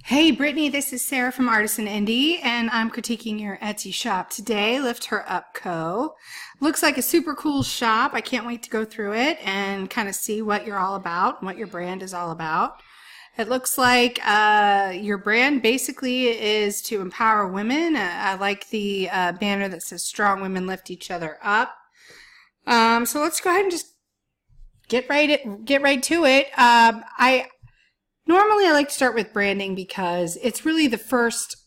Hey Brittany, this is Sarah from Artisan Indie, and I'm critiquing your Etsy shop today. Lift Her Up Co. Looks like a super cool shop. I can't wait to go through it and kind of see what you're all about, what your brand is all about. It looks like your brand basically is to empower women. I like the banner that says "Strong Women Lift Each Other Up." So let's go ahead and just get right to it. Normally I like to start with branding because it's really the first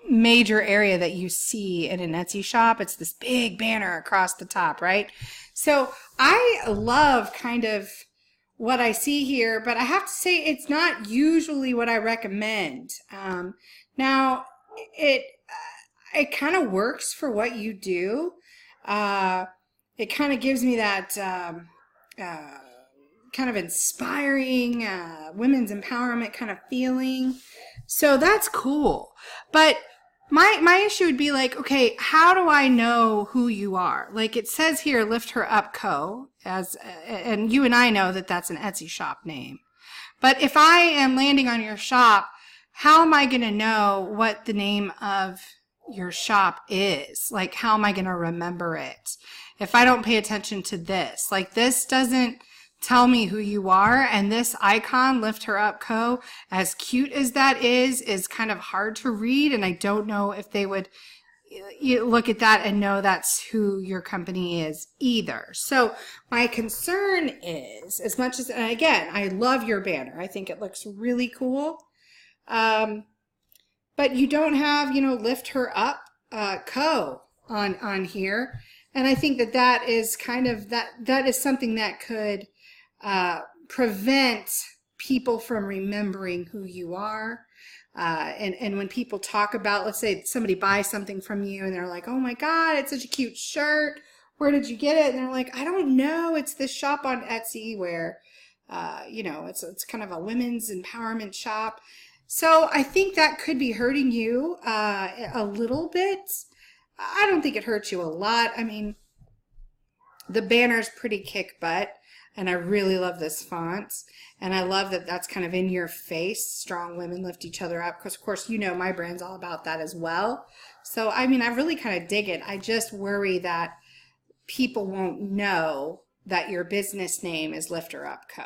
major area that you see in an Etsy shop. It's this big banner across the top, right? So I love kind of what I see here, but I have to say it's not usually what I recommend. Now, it kind of works for what you do. It kind of gives me that kind of inspiring women's empowerment kind of feeling. So that's cool. But my issue would be like, okay, how do I know who you are? Like it says here, Lift Her Up Co. And you and I know that that's an Etsy shop name. But if I am landing on your shop, how am I going to know what the name of your shop is? Like, how am I going to remember it if I don't pay attention to this? Like, this doesn't tell me who you are, and this icon, Lift Her Up Co., as cute as that is kind of hard to read, and I don't know if they would look at that and know that's who your company is either. So my concern is, as much as, and again, I love your banner. I think it looks really cool. But you don't have, Lift Her Up Co. on here. And I think that is kind of, that is something that could prevent people from remembering who you are. And when people talk about, let's say somebody buys something from you and they're like, oh my God, it's such a cute shirt. Where did you get it? And they're like, I don't know. It's this shop on Etsy where, it's kind of a women's empowerment shop. So I think that could be hurting you a little bit. I don't think it hurts you a lot. I mean, the banner's pretty kick butt. And I really love this font. And I love that that's kind of in your face. Strong women lift each other up. Because, of course, my brand's all about that as well. So, I mean, I really kind of dig it. I just worry that people won't know that your business name is Lift Her Up Co.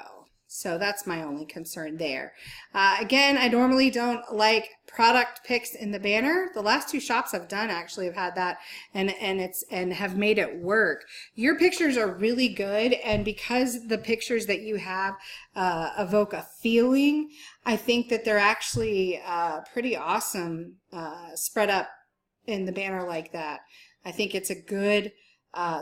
So that's my only concern there. Again, I normally don't like product pics in the banner. The last two shops I've done actually have had that and have made it work. Your pictures are really good, and because the pictures that you have evoke a feeling, I think that they're actually pretty awesome spread up in the banner like that. I think it's a good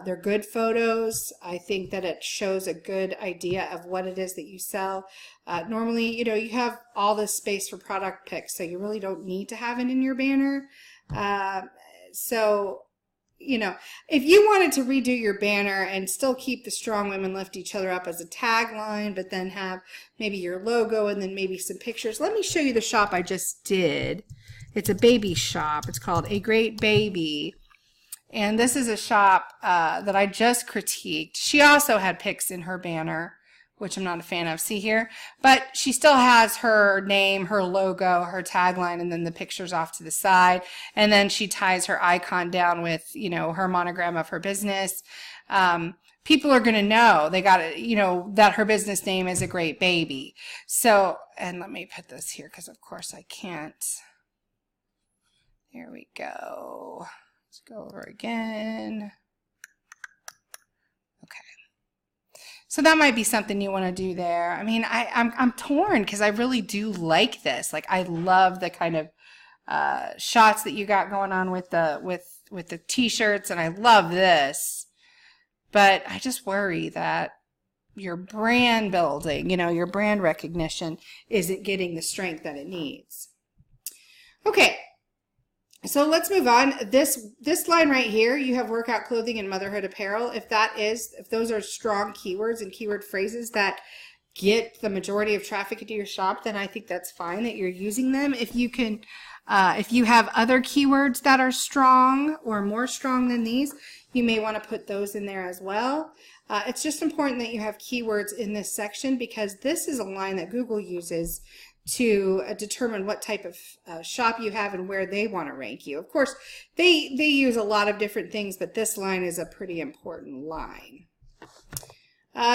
they're good photos. I think that it shows a good idea of what it is that you sell. Normally, you have all this space for product pics, so you really don't need to have it in your banner. So, if you wanted to redo your banner and still keep the Strong Women Lift Each Other Up as a tagline, but then have maybe your logo and then maybe some pictures. Let me show you the shop I just did. It's a baby shop. It's called A Great Baby. And this is a shop that I just critiqued. She also had pics in her banner, which I'm not a fan of. See here? But she still has her name, her logo, her tagline, and then the pictures off to the side. And then she ties her icon down with, her monogram of her business. People are going to know they got it, that her business name is A Great Baby. So, and let me put this here because of course I can't. There we go. Let's go over again. Okay. So that might be something you want to do there. I mean, I'm torn because I really do like this. Like, I love the kind of shots that you got going on with the t-shirts, and I love this. But I just worry that your brand building, your brand recognition isn't getting the strength that it needs. Okay. So let's move on. This line right here, you have workout clothing and motherhood apparel. If those are strong keywords and keyword phrases that get the majority of traffic into your shop, then I think that's fine that you're using them. If you have other keywords that are strong or more strong than these, you may want to put those in there as well. It's just important that you have keywords in this section because this is a line that Google uses to determine what type of shop you have and where they want to rank you. Of course, they use a lot of different things, but this line is a pretty important line.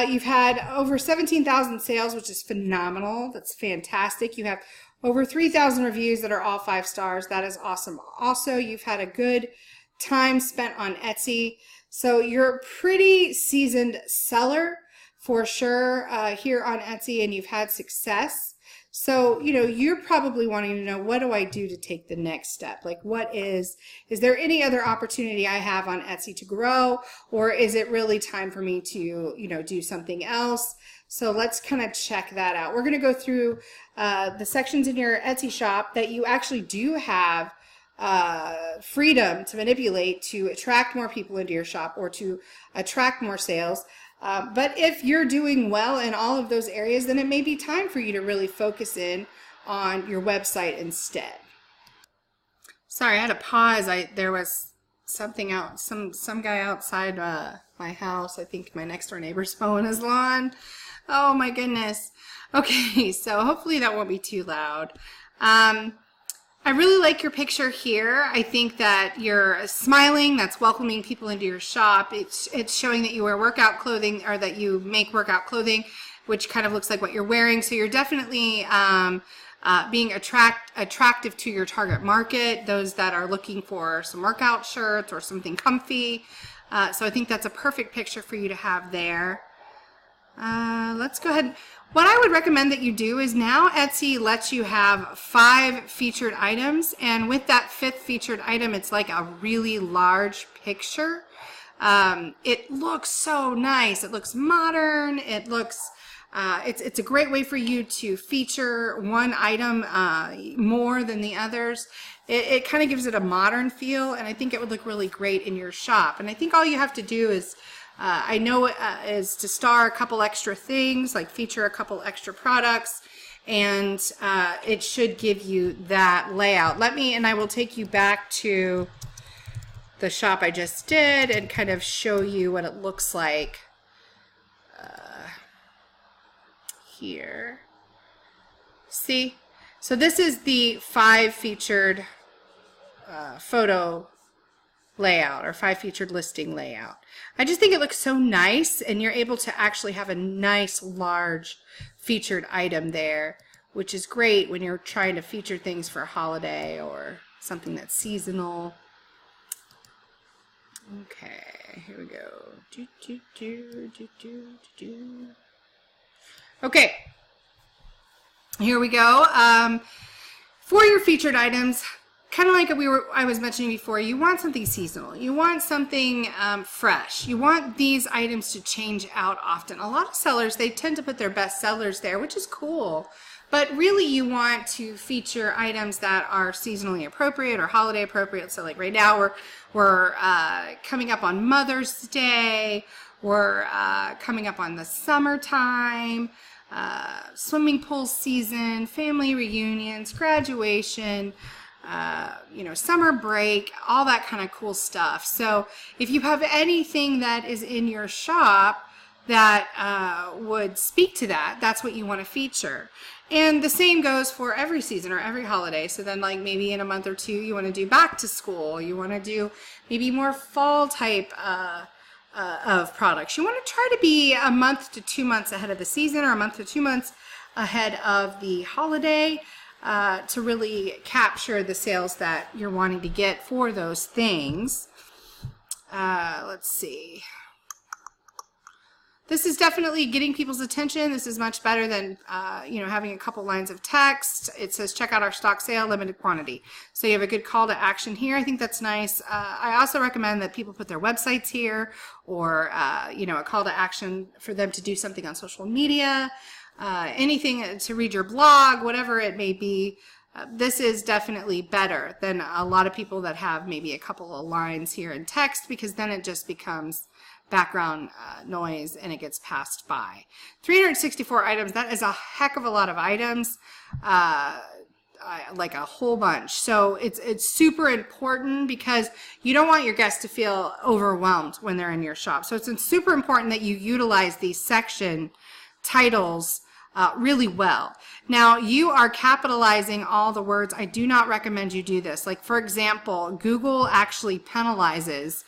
You've had over 17,000 sales, which is phenomenal. That's fantastic. You have over 3,000 reviews that are all 5 stars. That is awesome. Also, you've had a good time spent on Etsy. So you're a pretty seasoned seller for sure here on Etsy, and you've had success. So, you know, you're probably wanting to know, what do I do to take the next step? Like, is there any other opportunity I have on Etsy to grow, or is it really time for me to, you know, do something else? So let's kind of check that out. We're going to go through the sections in your Etsy shop that you actually do have freedom to manipulate to attract more people into your shop or to attract more sales. But if you're doing well in all of those areas, then it may be time for you to really focus in on your website instead. Sorry, I had to pause. There was something out, some guy outside my house. I think my next door neighbor's mowing his lawn. Oh my goodness. Okay, so hopefully that won't be too loud. I really like your picture here. I think that you're smiling. That's welcoming people into your shop. It's showing that you wear workout clothing, or that you make workout clothing, which kind of looks like what you're wearing. So you're definitely being attractive to your target market, those that are looking for some workout shirts or something comfy. So I think that's a perfect picture for you to have there. Let's go ahead. What I would recommend that you do is, now Etsy lets you have 5 featured items, and with that 5th featured item, it's like a really large picture. It looks so nice. It looks modern. It looks it's a great way for you to feature one item more than the others. It kind of gives it a modern feel, and I think it would look really great in your shop. And I think all you have to do is is to star a couple extra things, like feature a couple extra products, and it should give you that layout. And I will take you back to the shop I just did and kind of show you what it looks like here. See? So this is the 5 featured photo layout, or 5 featured listing layout. I just think it looks so nice, and you're able to actually have a nice large featured item there, which is great when you're trying to feature things for a holiday or something that's seasonal. Okay, here we go. Okay, here we go. For your featured items, kind of like I was mentioning before, you want something seasonal. You want something fresh. You want these items to change out often. A lot of sellers, they tend to put their best sellers there, which is cool. But really, you want to feature items that are seasonally appropriate or holiday appropriate. So like right now, we're coming up on Mother's Day. We're coming up on the summertime, swimming pool season, family reunions, graduation, you know, summer break, all that kind of cool stuff. So if you have anything that is in your shop that would speak to that, that's what you want to feature. And the same goes for every season or every holiday. So then, like, maybe in a month or two, you want to do back to school. You want to do maybe more fall type of products. You want to try to be a month to 2 months ahead of the season, or a month to 2 months ahead of the holiday, to really capture the sales that you're wanting to get for those things. Let's see. This is definitely getting people's attention. This is much better than you know, having a couple lines of text. It says, check out our stock sale, limited quantity. So you have a good call to action here. I think that's nice. I also recommend that people put their websites here, or you know, a call to action for them to do something on social media, anything to read your blog, whatever it may be. This is definitely better than a lot of people that have maybe a couple of lines here in text, because then it just becomes background noise and it gets passed by. 364 items, that is a heck of a lot of items, like a whole bunch. So it's super important, because you don't want your guests to feel overwhelmed when they're in your shop. So it's super important that you utilize these section titles really well. Now, you are capitalizing all the words. I do not recommend you do this. Like, for example, Google actually penalizes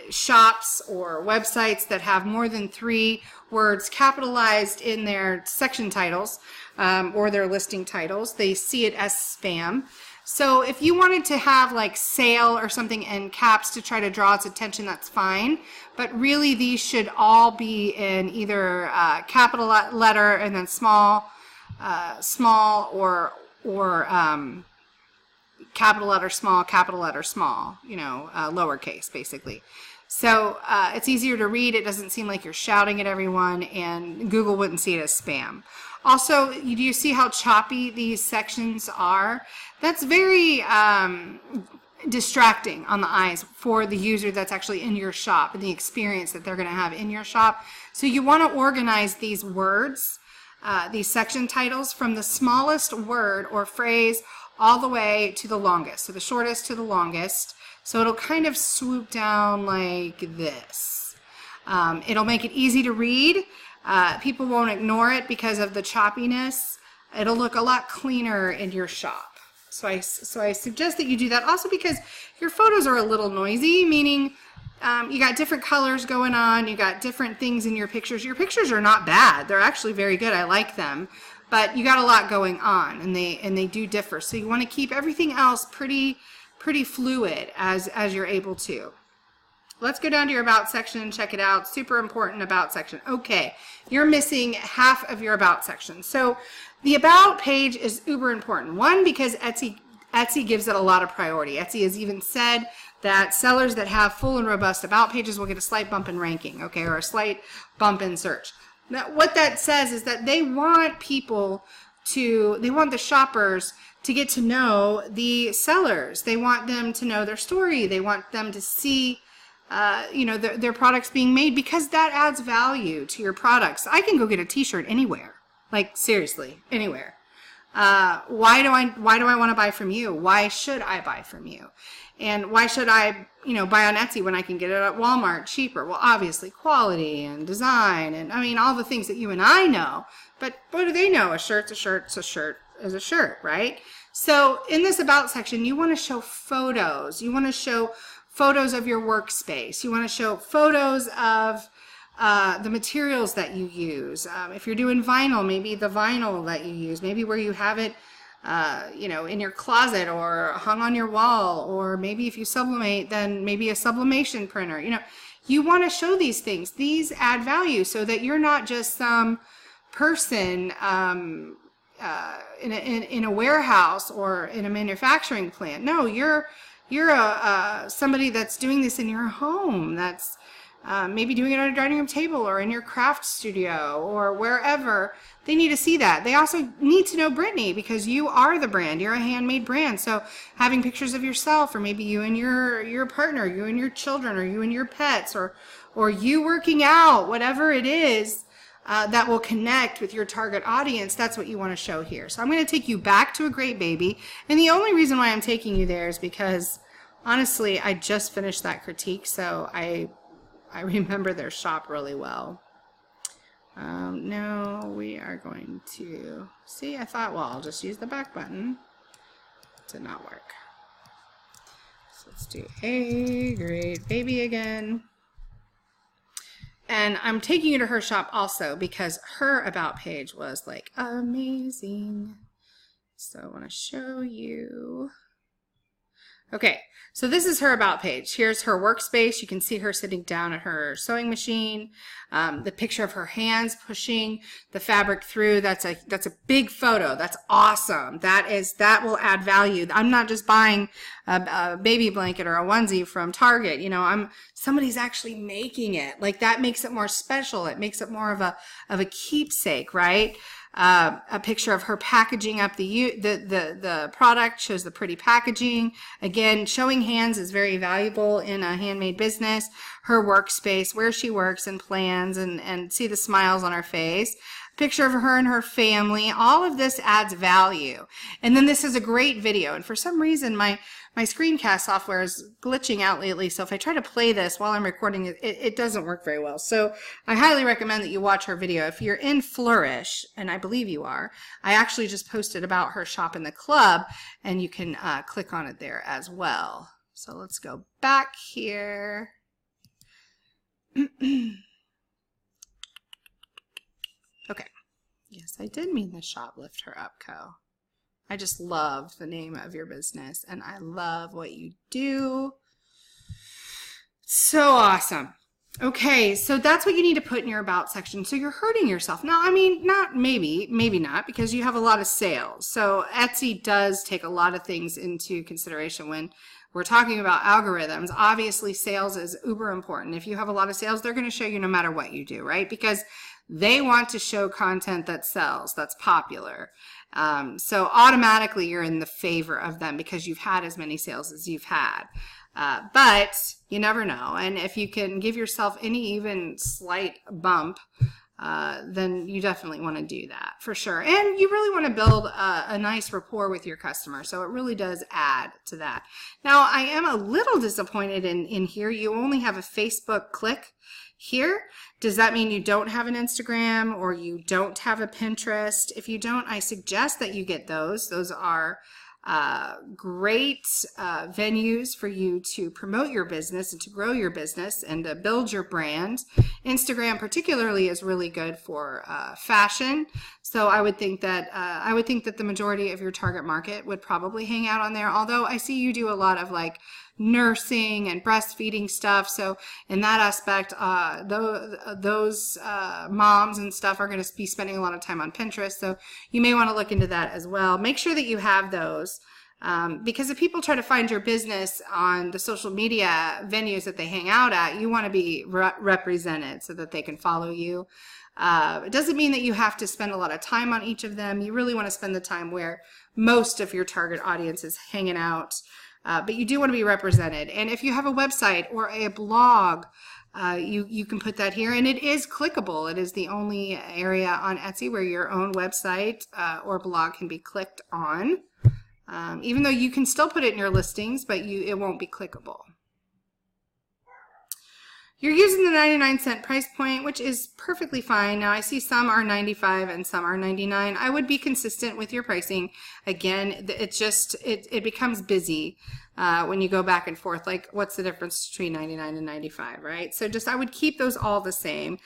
shops or websites that have more than 3 words capitalized in their section titles or their listing titles. They see it as spam. So if you wanted to have like sale or something in caps to try to draw its attention, that's fine. But really these should all be in either capital letter and then small or capital letter, small, you know, lowercase basically. So it's easier to read. It doesn't seem like you're shouting at everyone, and Google wouldn't see it as spam. Also, do you see how choppy these sections are? That's very distracting on the eyes for the user that's actually in your shop and the experience that they're going to have in your shop. So you want to organize these words, these section titles, from the smallest word or phrase all the way to the longest, so the shortest to the longest. So it'll kind of swoop down like this. It'll make it easy to read. People won't ignore it because of the choppiness. It'll look a lot cleaner in your shop. So I suggest that you do that. Also because your photos are a little noisy, meaning you got different colors going on, you got different things in your pictures. Your pictures are not bad. They're actually very good. I like them. But you got a lot going on, and they do differ. So you want to keep everything else pretty fluid as you're able to. Let's go down to your About section and check it out. Super important About section. Okay, you're missing half of your About section. So the About page is uber important. One, because Etsy gives it a lot of priority. Etsy has even said that sellers that have full and robust About pages will get a slight bump in ranking, okay, or a slight bump in search. Now, what that says is that they want the shoppers to get to know the sellers. They want them to know their story. They want them to see, you know, their products being made, because that adds value to your products. I can go get a t-shirt anywhere, like seriously, anywhere. Why do I want to buy from you? Why should I buy from you? And why should I, you know, buy on Etsy when I can get it at Walmart cheaper? Well, obviously quality and design, and I mean all the things that you and I know. But what do they know? A shirt's a shirt, so a shirt is a shirt, right? So in this About section, you want to show photos. You want to show photos of your workspace. You want to show photos of the materials that you use. If you're doing vinyl, maybe the vinyl that you use, maybe where you have it, you know, in your closet or hung on your wall, or maybe if you sublimate, then maybe a sublimation printer. You know, you want to show these things. These add value so that you're not just some person in a warehouse or in a manufacturing plant. No, you're somebody that's doing this in your home. That's maybe doing it on a dining room table or in your craft studio or wherever. They need to see that. They also need to know Brittany, because you are the brand. You're a handmade brand. So having pictures of yourself, or maybe you and your partner, you and your children, or you and your pets, or you working out, whatever it is that will connect with your target audience, that's what you want to show here. So I'm going to take you back to A Great Baby. And the only reason why I'm taking you there is because, honestly, I just finished that critique, so I remember their shop really well. No, we are going to see. I thought, well, I'll just use the back button. Did not work. So let's do A Great Baby again. And I'm taking you to her shop also because her About page was like amazing. So I want to show you. Okay, so this is her About page. Here's her workspace. You can see her sitting down at her sewing machine. The picture of her hands pushing the fabric through. That's a big photo. That's awesome. That will add value. I'm not just buying a baby blanket or a onesie from Target. You know, somebody's actually making it. Like, that makes it more special. It makes it more of a keepsake, right? A picture of her packaging up the product, shows the pretty packaging. Again, showing hands is very valuable in a handmade business. Her workspace, where she works and plans, and see the smiles on her face. picture of her and her family. All of this adds value. And then this is a great video. And for some reason, my screencast software is glitching out lately. So if I try to play this while I'm recording it, it doesn't work very well. So I highly recommend that you watch her video. If you're in Flourish, and I believe you are, I actually just posted about her shop in the club, and you can click on it there as well. So let's go back here. Okay. Yes, I did mean the Shoplift Her Up Co. I just love the name of your business, and I love what you do. So awesome. Okay, so that's what you need to put in your about section. So you're hurting yourself. Now, I mean, not maybe not, because you have a lot of sales. So Etsy does take a lot of things into consideration when we're talking about algorithms. Obviously, sales is uber important. If you have a lot of sales, they're going to show you no matter what you do, right? Because they want to show content that sells, that's popular. So automatically you're in the favor of them because you've had as many sales as you've had. But you never know. And if you can give yourself any even slight bump, then you definitely want to do that for sure. And you really want to build a nice rapport with your customer. So it really does add to that. Now, I am a little disappointed in here. You only have a Facebook click here. Does that mean you don't have an Instagram or you don't have a Pinterest? If you don't, I suggest that you get those. Those are great venues for you to promote your business and to grow your business and to build your brand. Instagram particularly is really good for fashion. So I would think that the majority of your target market would probably hang out on there. Although I see you do a lot of like nursing and breastfeeding stuff. So in that aspect, those moms and stuff are going to be spending a lot of time on Pinterest. So you may want to look into that as well. Make sure that you have those. Because if people try to find your business on the social media venues that they hang out at, you want to be represented so that they can follow you. It doesn't mean that you have to spend a lot of time on each of them. You really want to spend the time where most of your target audience is hanging out. But you do want to be represented. And if you have a website or a blog, you can put that here. And it is clickable. It is the only area on Etsy where your own website or blog can be clicked on. Even though you can still put it in your listings, but it won't be clickable. You're using the 99-cent price point, which is perfectly fine. Now I see some are 95 and some are 99. I would be consistent with your pricing. Again, it becomes busy when you go back and forth. Like, what's the difference between 99 and 95, right? So I would keep those all the same.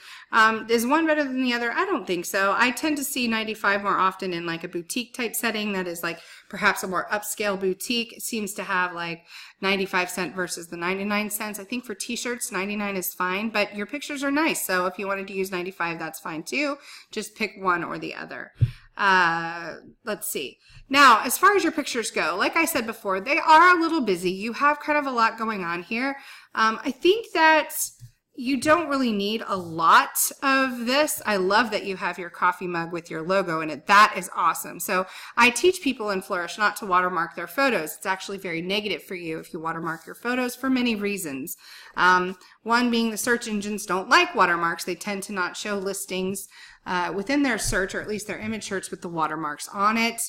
Is one better than the other? I don't think so. I tend to see 95 more often in like a boutique type setting that is like perhaps a more upscale boutique. It seems to have like 95-cent versus the 99 cents. I think for t-shirts, 99 is fine, but your pictures are nice. So if you wanted to use 95, that's fine too. Just pick one or the other. Let's see. Now, as far as your pictures go, like I said before, they are a little busy. You have kind of a lot going on here. I think that you don't really need a lot of this. I love that you have your coffee mug with your logo in it. That is awesome. So I teach people in Flourish not to watermark their photos. It's actually very negative for you if you watermark your photos for many reasons. One being the search engines don't like watermarks. They tend to not show listings within their search, or at least their image search, with the watermarks on it.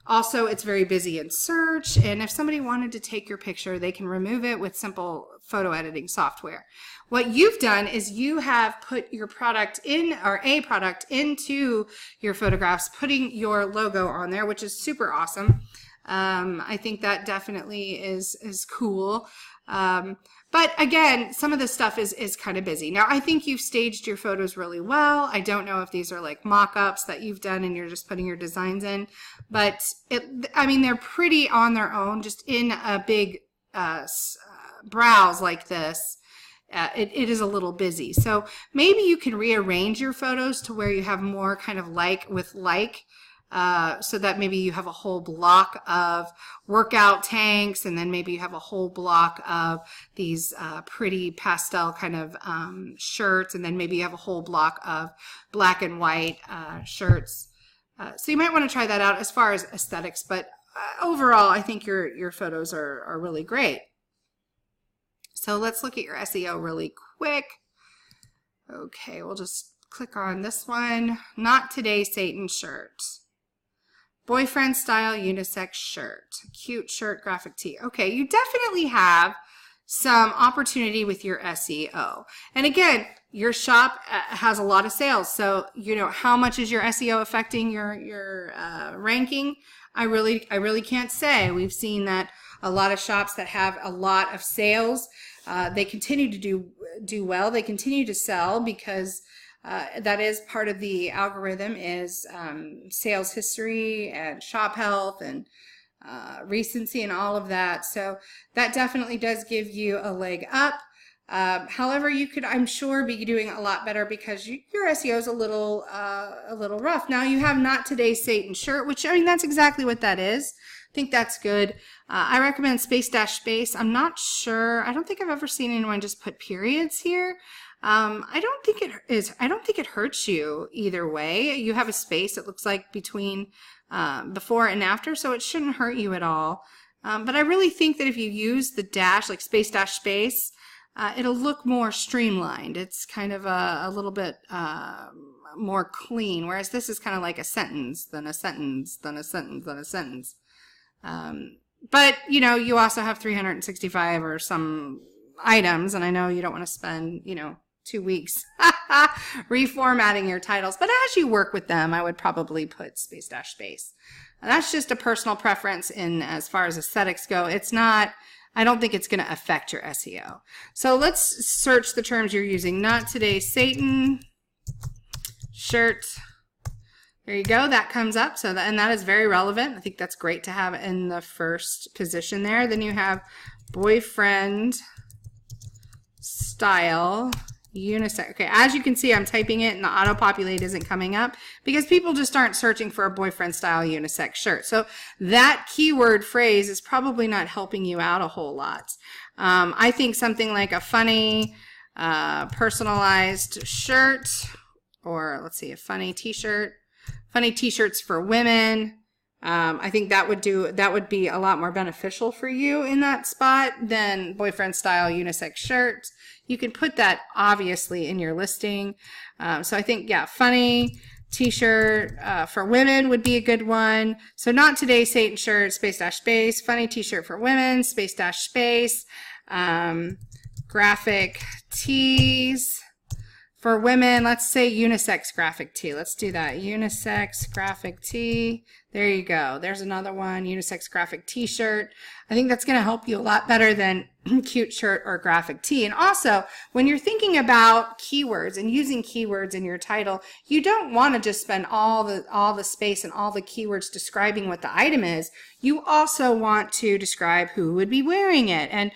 Also, it's very busy in search, and if somebody wanted to take your picture, they can remove it with simple photo editing software. What you've done is you have put your product in, or a product into your photographs, putting your logo on there, which is super awesome. I think that definitely is cool. But again, some of this stuff is kind of busy. Now, I think you've staged your photos really well. I don't know if these are like mock-ups that you've done and you're just putting your designs in, but I mean, they're pretty on their own. Just in a big browse like this, it is a little busy. So maybe you can rearrange your photos to where you have more kind of like with like. So that maybe you have a whole block of workout tanks, and then maybe you have a whole block of these pretty pastel kind of shirts, and then maybe you have a whole block of black and white shirts. So you might want to try that out as far as aesthetics, but overall I think your photos are really great. So let's look at your SEO really quick. Okay, we'll just click on this one. Not today, Satan shirt. Boyfriend style unisex shirt. Cute shirt, graphic tee. Okay, you definitely have some opportunity with your SEO. And again, your shop has a lot of sales. So, you know, how much is your SEO affecting your ranking? I really can't say. We've seen that a lot of shops that have a lot of sales, they continue to do well. They continue to sell because that is part of the algorithm is sales history and shop health and recency and all of that. So that definitely does give you a leg up. However, you could, I'm sure, be doing a lot better because your SEO is a little rough. Now you have not today's Satan shirt, which, I mean, that's exactly what that is. I think that's good. I recommend space-space. I'm not sure. I don't think I've ever seen anyone just put periods here. I don't think it hurts you either way. You have a space, it looks like, between before and after, so it shouldn't hurt you at all. But I really think that if you use the dash, like space-space, it'll look more streamlined. It's kind of a little bit more clean, whereas this is kind of like a sentence, then a sentence, then a sentence, then a sentence. But, you know, you also have 365 or some items, and I know you don't want to spend, you know, 2 weeks reformatting your titles, but as you work with them, I would probably put space-space. That's just a personal preference in as far as aesthetics go. It's not, I don't think it's going to affect your SEO. So let's search the terms you're using. Not today, Satan, shirt. There you go. That comes up. So that, and that is very relevant. I think that's great to have in the first position there. Then you have boyfriend style unisex. Okay, as you can see, I'm typing it and the auto-populate isn't coming up because people just aren't searching for a boyfriend style unisex shirt. So that keyword phrase is probably not helping you out a whole lot. I think something like a funny personalized shirt, or let's see, a funny t-shirt, funny t-shirts for women. I think that would be a lot more beneficial for you in that spot than boyfriend style unisex shirts. You can put that obviously in your listing. So I think, yeah, funny t-shirt for women would be a good one. So not today, Satan shirt, space-space, funny t-shirt for women, space-space, graphic tees for women. Let's say unisex graphic tee. Let's do that. Unisex graphic tee. There you go. There's another one. Unisex graphic t-shirt. I think that's going to help you a lot better than cute shirt or graphic tee. And also, when you're thinking about keywords and using keywords in your title, you don't want to just spend all the space and all the keywords describing what the item is. You also want to describe who would be wearing it and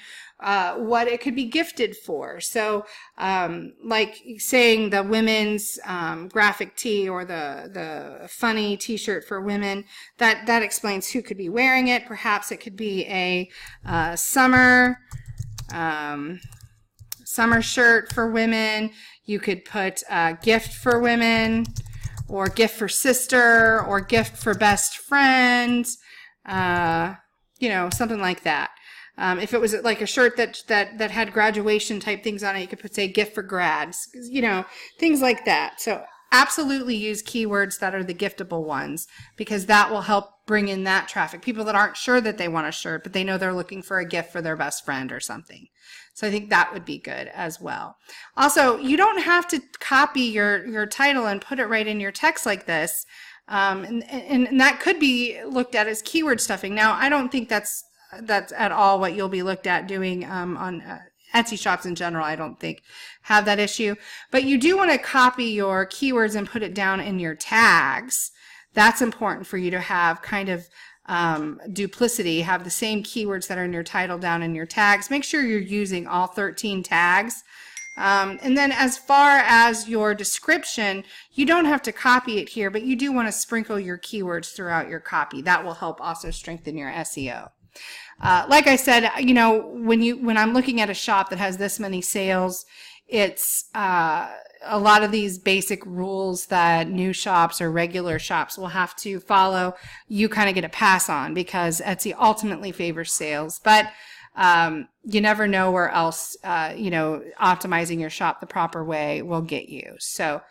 what it could be gifted for. So like saying the women's graphic tee or the funny t-shirt for women, that explains who could be wearing it. Perhaps it could be a summer shirt for women. You could put gift for women, or gift for sister, or gift for best friend, you know, something like that. If it was like a shirt that had graduation type things on it, you could put, say, gift for grads, you know, things like that. So absolutely use keywords that are the giftable ones, because that will help bring in that traffic. People that aren't sure that they want a shirt, but they know they're looking for a gift for their best friend or something. So I think that would be good as well. Also, you don't have to copy your title and put it right in your text like this. And that could be looked at as keyword stuffing. Now, I don't think that's at all what you'll be looked at doing on Etsy shops in general. I don't think have that issue, but you do want to copy your keywords and put it down in your tags. That's important for you to have kind of duplicity, have the same keywords that are in your title down in your tags. Make sure you're using all 13 tags. And then as far as your description, you don't have to copy it here, but you do want to sprinkle your keywords throughout your copy. That will help also strengthen your SEO. Like I said, you know, when I'm looking at a shop that has this many sales, it's a lot of these basic rules that new shops or regular shops will have to follow. You kind of get a pass on because Etsy ultimately favors sales, but you never know where else, you know, optimizing your shop the proper way will get you. So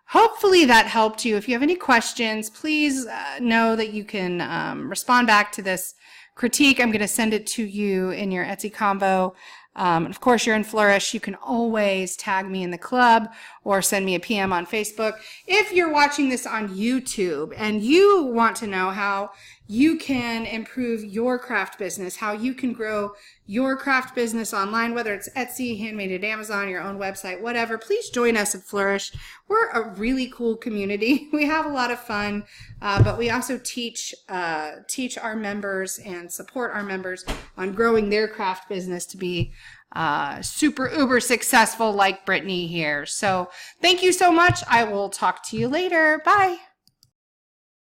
hopefully that helped you. If you have any questions, please know that you can respond back to this critique. I'm going to send it to you in your Etsy Convo. Of course, you're in Flourish. You can always tag me in the club or send me a PM on Facebook. If you're watching this on YouTube and you want to know how you can improve your craft business, how you can grow your craft business online, whether it's Etsy, Handmade at Amazon, your own website, whatever, please join us at Flourish. We're a really cool community. We have a lot of fun, but we also teach our members and support our members on growing their craft business to be super uber successful like Brittany here. So thank you so much. I will talk to you later. Bye.